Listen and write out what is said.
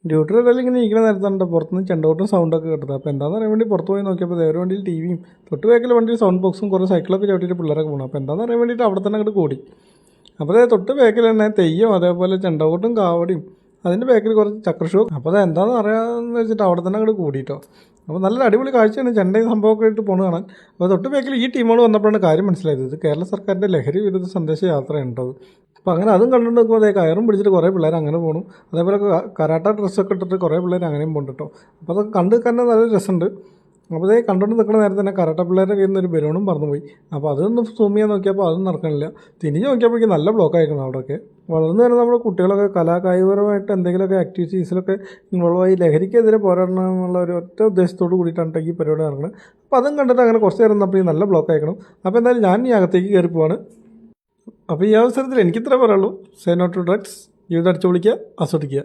Duty ഇടയിൽ ഇങ്ങനെ ഇരിക്കുന്ന നേരത്താണ് പുറത്തുനിന്ന് ചെണ്ടോട്ടും സൗണ്ടൊക്കെ കിട്ടുന്നത്. അപ്പോൾ എന്താണെന്ന് അറിയാൻ വേണ്ടി പുറത്ത് പോയി നോക്കിയപ്പോൾ വേറെ വണ്ടിയിൽ ടി വിയും തൊട്ട് ബാക്കിൽ വണ്ടിയിൽ സൗണ്ട് ബോക്സും കുറേ സൈക്കിളൊക്കെ ചവിട്ടിയിട്ട് പിള്ളേരൊക്കെ പോകണം. അപ്പോൾ എന്താണെന്ന് അറിയാൻ വേണ്ടിയിട്ട് അവിടെ തന്നെ അങ്ങോട്ട് കൂടി. അപ്പോൾ അതായത് തൊട്ട് ബാക്കിൽ തന്നെ തെയ്യം അതേപോലെ ചെണ്ടകോട്ടും കാവടിയും അതിൻ്റെ ബാക്കിൽ കുറച്ച് ചക്രഷോ. അപ്പോൾ അത് എന്താണെന്ന് അറിയാമെന്ന് വെച്ചിട്ട് അവിടെ തന്നെ അങ്ങോട്ട് കൂടിയിട്ടോ. അപ്പോൾ നല്ലൊരു അടിപൊളി കാഴ്ചയാണ് ചെണ്ടയും സംഭവമൊക്കെ ആയിട്ട് പോണ് കാണാൻ. അപ്പോൾ തൊട്ട് ബാക്കിൽ ഈ ടീമുകൾ വന്നപ്പോഴാണ് കാര്യം മനസ്സിലായത്, ഇത് കേരള സർക്കാരിൻ്റെ ലഹരി വിരുദ്ധ സന്ദേശ യാത്രയുണ്ടത്. അപ്പോൾ അങ്ങനെ അതും കണ്ടുകൊണ്ട് നിൽക്കുമ്പോൾ അതേ കയറും പിടിച്ചിട്ട് കുറേ പിള്ളേർ അങ്ങനെ പോകണം. അതേപോലെ കരാട്ട ഡ്രസ്സൊക്കെ ഇട്ടിട്ട് കുറേ പിള്ളേർ അങ്ങനെയും പോകുന്നുണ്ട് കേട്ടോ. അപ്പോൾ അതൊക്കെ കണ്ട് തന്നെ നല്ല രസമുണ്ട്. അപ്പോൾ അതേ കണ്ടുകൊണ്ട് നിൽക്കുന്ന നേരത്തെ തന്നെ കരാട്ട പിള്ളേരുടെ കയ്യിൽ നിന്ന് ഒരു ബലൂണും പറന്നുപോയി. അപ്പോൾ അതൊന്ന് സൂം ചെയ്യാൻ നോക്കിയപ്പോൾ അതൊന്നും നടക്കണില്ല. തിരിഞ്ഞ് നോക്കിയപ്പോഴേക്കും നല്ല ബ്ലോക്ക് ആയിരിക്കണം അവിടെയൊക്കെ. വളർന്നു വരുന്ന നമ്മുടെ കുട്ടികളൊക്കെ കലാകായികപരമായിട്ട് എന്തെങ്കിലുമൊക്കെ ആക്ടിവിറ്റീസിലൊക്കെ ഇൻവോൾവായി ലഹരിക്കെതിരെ പോരാടണം എന്നുള്ള ഒരു ഒറ്റ ഉദ്ദേശത്തോട് കൂടിയിട്ടാണ് ഈ പരിപാടി നടക്കുന്നത്. അപ്പോൾ അതും കണ്ടിട്ട് അങ്ങനെ കുറച്ച് നേരം അപ്പോൾ ഈ നല്ല ബ്ലോക്ക് ആയിരിക്കണം. അപ്പോൾ എന്തായാലും ഞാൻ ഈ അകത്തേക്ക് കയറി പോവാണ്. അപ്പോൾ ഈ അവസരത്തിൽ എനിക്കിത്രേ പറയുള്ളൂ, സേ നോ ടു ഡ്രഗ്സ്, ജീവിതം അടിച്ചു പൊളിക്കുക, ആസ്വദിക്കുക.